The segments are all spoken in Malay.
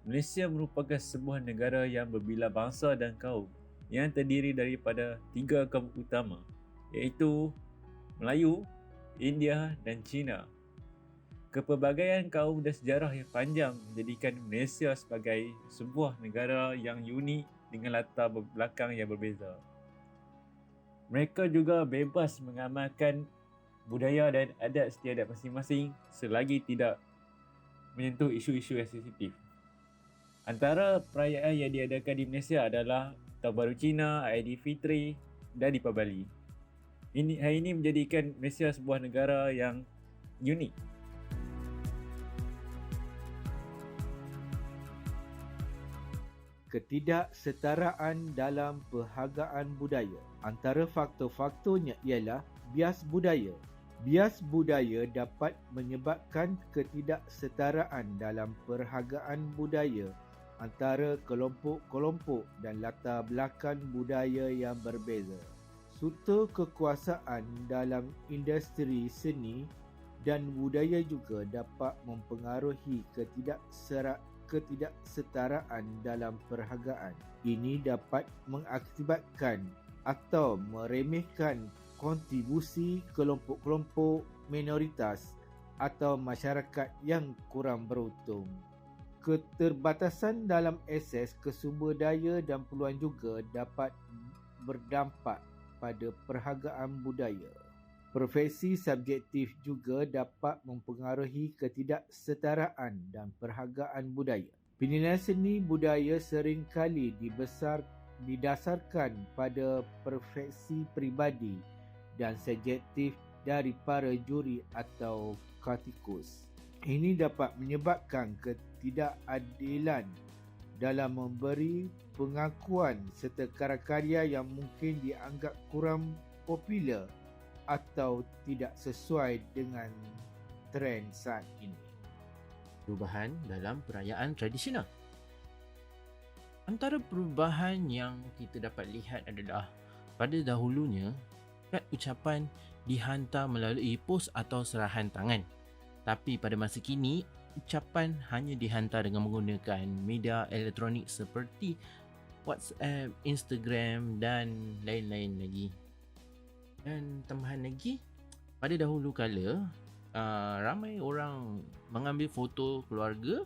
Malaysia merupakan sebuah negara yang berbilah bangsa dan kaum yang terdiri daripada 3 kaum utama, iaitu Melayu, India dan Cina. Kepelbagaian kaum dan sejarah yang panjang menjadikan Malaysia sebagai sebuah negara yang unik dengan latar belakang yang berbeza. Mereka juga bebas mengamalkan budaya dan adat istiadat masing-masing selagi tidak menyentuh isu-isu yang sensitif. Antara perayaan yang diadakan di Malaysia adalah Tahun Baru Cina, Aidilfitri dan Deepavali. Hari ini menjadikan Malaysia sebuah negara yang unik. Ketidaksetaraan dalam perhargaan budaya. Antara faktor-faktornya ialah bias budaya. Bias budaya dapat menyebabkan ketidaksetaraan dalam perhargaan budaya antara kelompok-kelompok dan latar belakang budaya yang berbeza. Sutera kekuasaan dalam industri seni dan budaya juga dapat mempengaruhi ketidaksetaraan dalam perhargaan. Ini dapat mengakibatkan atau meremehkan kontribusi kelompok-kelompok minoritas atau masyarakat yang kurang beruntung. Keterbatasan dalam akses ke sumber daya dan peluang juga dapat berdampak pada perhargaan budaya. Profesi subjektif juga dapat mempengaruhi ketidaksetaraan dan perhargaan budaya. Penilaian seni budaya seringkali didasarkan pada persepsi peribadi dan subjektif dari para juri atau kritikus. Ini dapat menyebabkan ketidakadilan dalam memberi pengakuan serta karya-karya yang mungkin dianggap kurang popular atau tidak sesuai dengan trend saat ini. Perubahan dalam perayaan tradisional. Antara perubahan yang kita dapat lihat adalah pada dahulunya, kad ucapan dihantar melalui pos atau serahan tangan. Tapi pada masa kini, ucapan hanya dihantar dengan menggunakan media elektronik seperti WhatsApp, Instagram dan lain-lain lagi. Dan tambahan lagi, pada dahulu kala, ramai orang mengambil foto keluarga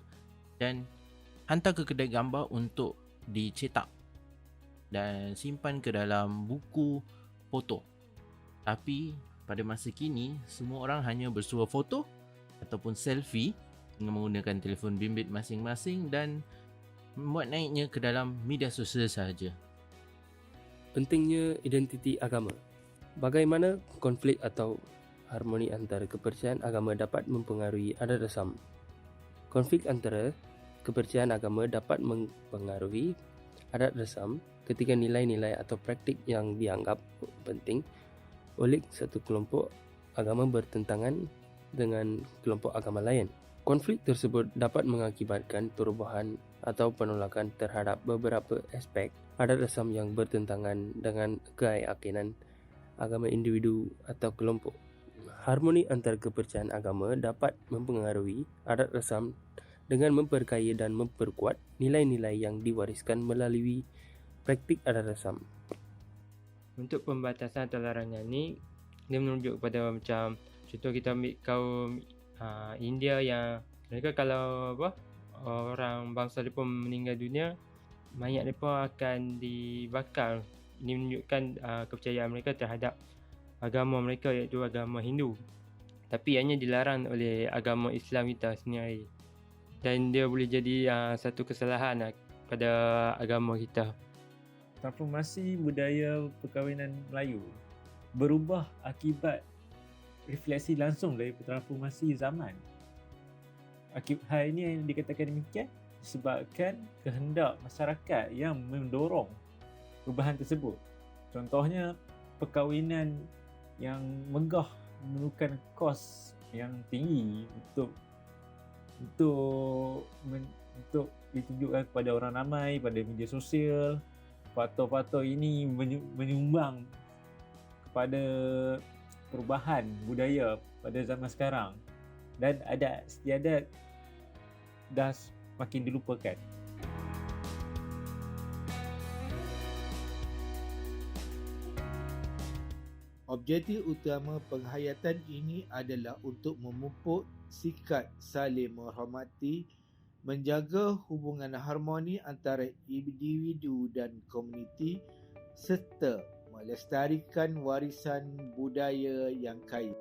dan hantar ke kedai gambar untuk dicetak dan simpan ke dalam buku foto. Tapi pada masa kini, semua orang hanya bersuah foto ataupun selfie dengan menggunakan telefon bimbit masing-masing dan membuat naiknya ke dalam media sosial sahaja. Pentingnya identiti agama. Bagaimana konflik atau harmoni antara kepercayaan agama dapat mempengaruhi adat rasam? Konflik antara kepercayaan agama dapat mempengaruhi adat rasam ketika nilai-nilai atau praktik yang dianggap penting oleh satu kelompok agama bertentangan dengan kelompok agama lain. Konflik tersebut dapat mengakibatkan perubahan atau penolakan terhadap beberapa aspek adat rasam yang bertentangan dengan keyakinan agama individu atau kelompok. Harmoni antara kepercayaan agama dapat mempengaruhi adat rasam dengan memperkaya dan memperkuat nilai-nilai yang diwariskan melalui praktik adat rasam. Untuk pembatasan atau larangan ni, dia menunjuk kepada macam contoh kita ambil kaum India yang mereka kalau orang bangsa mereka meninggal dunia, mayat mereka akan dibakar. Ini menunjukkan kepercayaan mereka terhadap agama mereka, iaitu agama Hindu. Tapi ianya dilarang oleh agama Islam kita sendiri. Dan dia boleh jadi satu kesalahan pada agama kita. Transformasi budaya perkahwinan Melayu berubah akibat refleksi langsung dari transformasi zaman. Hal ini yang dikatakan demikian disebabkan kehendak masyarakat yang mendorong perubahan tersebut. Contohnya, perkahwinan yang megah memerlukan kos yang tinggi untuk ditunjukkan kepada orang ramai pada media sosial. Faktor-faktor ini menyumbang kepada perubahan budaya pada zaman sekarang, dan adat istiadat dah makin dilupakan. Objektif utama penghayatan ini adalah untuk memupuk sikap saling menghormati, menjaga hubungan harmoni antara individu dan komuniti serta melestarikan warisan budaya yang kaya.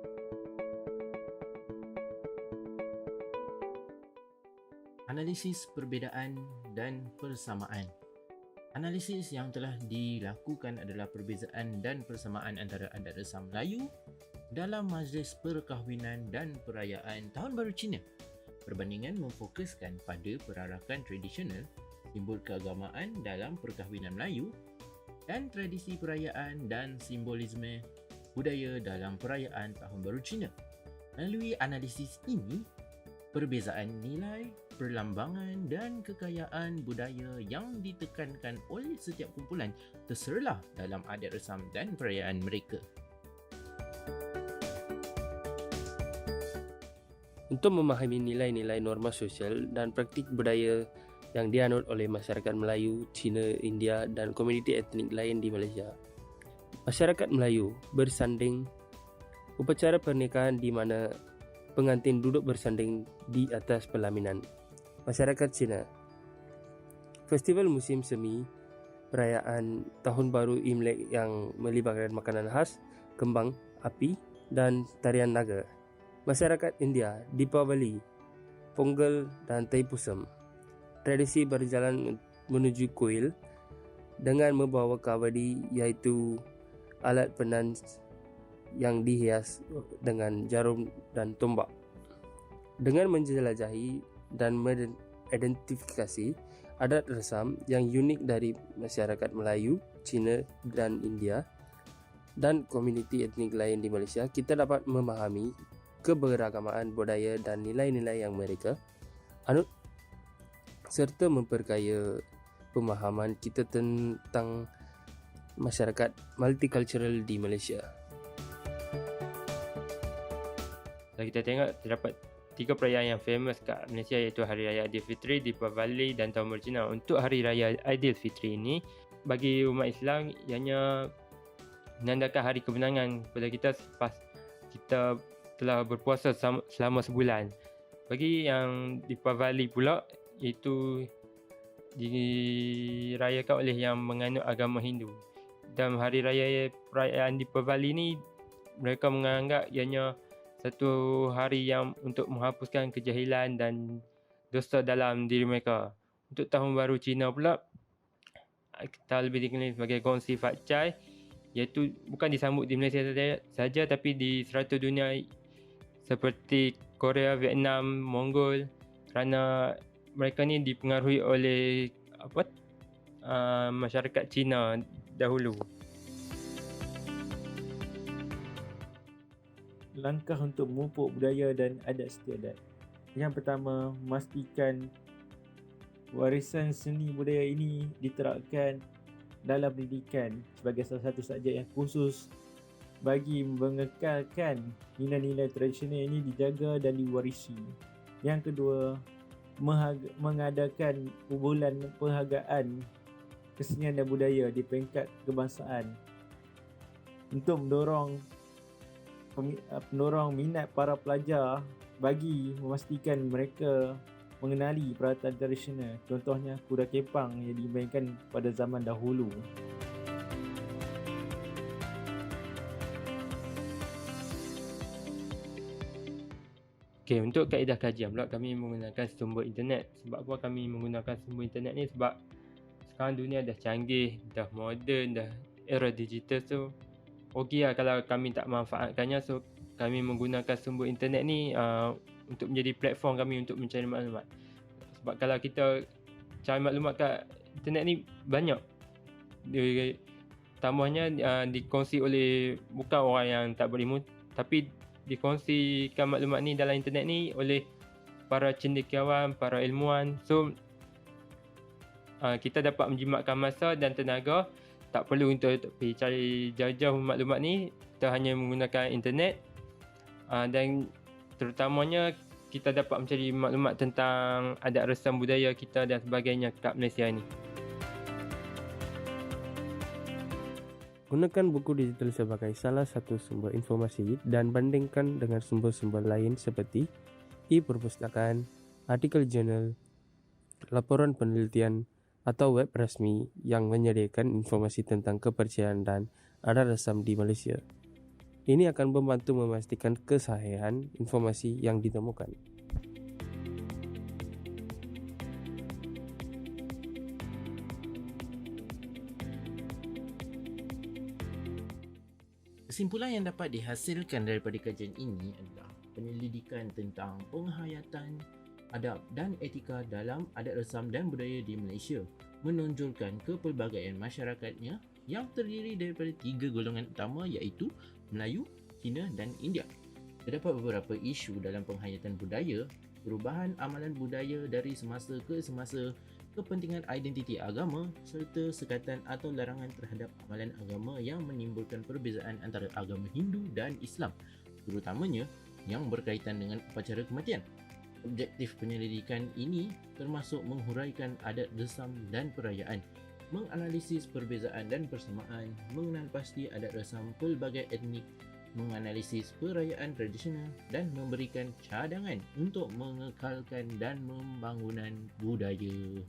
Analisis perbezaan dan persamaan. Analisis yang telah dilakukan adalah perbezaan dan persamaan antara adat resam Melayu dalam majlis perkahwinan dan perayaan Tahun Baru Cina. Perbandingan memfokuskan pada perarakan tradisional, simbol keagamaan dalam perkahwinan Melayu dan tradisi perayaan dan simbolisme budaya dalam perayaan Tahun Baru Cina. Melalui analisis ini, perbezaan nilai, perlambangan dan kekayaan budaya yang ditekankan oleh setiap kumpulan terserlah dalam adat resam dan perayaan mereka. Untuk memahami nilai-nilai norma sosial dan praktik budaya yang dianut oleh masyarakat Melayu, Cina, India dan komuniti etnik lain di Malaysia. Masyarakat Melayu bersanding upacara pernikahan di mana pengantin duduk bersanding di atas pelaminan. Masyarakat Cina, festival musim semi, perayaan Tahun Baru Imlek yang melibatkan makanan khas, kembang, api dan tarian naga. Masyarakat India, Deepavali, Pongal dan Thaipusam. Tradisi berjalan menuju kuil dengan membawa kawadi iaitu alat penan yang dihias dengan jarum dan tombak. Dengan menjelajahi dan mengidentifikasi adat resam yang unik dari masyarakat Melayu, Cina dan India dan komuniti etnik lain di Malaysia, kita dapat memahami keberagaman budaya dan nilai-nilai yang mereka anut serta memperkaya pemahaman kita tentang masyarakat multicultural di Malaysia. Kalau kita tengok, terdapat 3 perayaan yang famous kat Malaysia iaitu Hari Raya Aidilfitri, Deepavali dan Tahun Baru Cina. Untuk Hari Raya Aidilfitri ini, bagi umat Islam, ianya menandakan hari kemenangan kepada kita selepas kita telah berpuasa selama sebulan. Bagi yang Deepavali pula, itu dirayakan oleh yang menganut agama Hindu. Dalam Hari Raya perayaan Deepavali ni, mereka menganggap ianya satu hari yang untuk menghapuskan kejahilan dan dosa dalam diri mereka. Untuk Tahun Baru Cina pula, kita lebih dikenali sebagai Gong Si Fat Chai, iaitu bukan disambut di Malaysia saja tapi di serata dunia seperti Korea, Vietnam, Mongol, kerana mereka ni dipengaruhi oleh masyarakat Cina dahulu. Langkah untuk memupuk budaya dan adat istiadat. Yang pertama, memastikan warisan seni budaya ini diterapkan dalam pendidikan sebagai salah satu subjek yang khusus bagi mengekalkan nilai-nilai tradisional ini dijaga dan diwarisi. Yang kedua, mengadakan bulan penghargaan kesenian dan budaya di peringkat kebangsaan untuk mendorong minat para pelajar bagi memastikan mereka mengenali peralatan tradisional. Contohnya kuda kepang yang dimainkan pada zaman dahulu. Okey, untuk kaedah kajian pula kami menggunakan sumber internet. Sebab apa kami menggunakan sumber internet ni? Sebab sekarang dunia dah canggih, dah moden, dah era digital, so okey lah kalau kami tak manfaatkannya. So kami menggunakan sumber internet ni untuk menjadi platform kami untuk mencari maklumat. Sebab kalau kita cari maklumat kat internet ni banyak, tambahnya dikongsi oleh bukan orang yang tak berilmu, tapi dikongsikan maklumat ni dalam internet ni oleh para cendekiawan, para ilmuwan. So kita dapat menjimatkan masa dan tenaga. Tak perlu untuk pergi cari jauh-jauh maklumat ni. Kita hanya menggunakan internet dan terutamanya kita dapat mencari maklumat tentang adat resam budaya kita dan sebagainya kat Malaysia ni. Gunakan buku digital sebagai salah satu sumber informasi dan bandingkan dengan sumber-sumber lain seperti e-perpustakaan, artikel jurnal, laporan penelitian atau web rasmi yang menyediakan informasi tentang kepercayaan dan adat resam di Malaysia. Ini akan membantu memastikan kesahihan informasi yang ditemukan. Kesimpulan yang dapat dihasilkan daripada kajian ini adalah penyelidikan tentang penghayatan adab dan etika dalam adat resam dan budaya di Malaysia menonjolkan kepelbagaian masyarakatnya yang terdiri daripada 3 golongan utama iaitu Melayu, Cina dan India. Terdapat beberapa isu dalam penghayatan budaya, perubahan amalan budaya dari semasa ke semasa, kepentingan identiti agama serta sekatan atau larangan terhadap amalan agama yang menimbulkan perbezaan antara agama Hindu dan Islam, terutamanya yang berkaitan dengan upacara kematian. Objektif penyelidikan ini termasuk menghuraikan adat resam dan perayaan, menganalisis perbezaan dan persamaan, mengenal pasti adat resam pelbagai etnik, menganalisis perayaan tradisional dan memberikan cadangan untuk mengekalkan dan pembangunan budaya.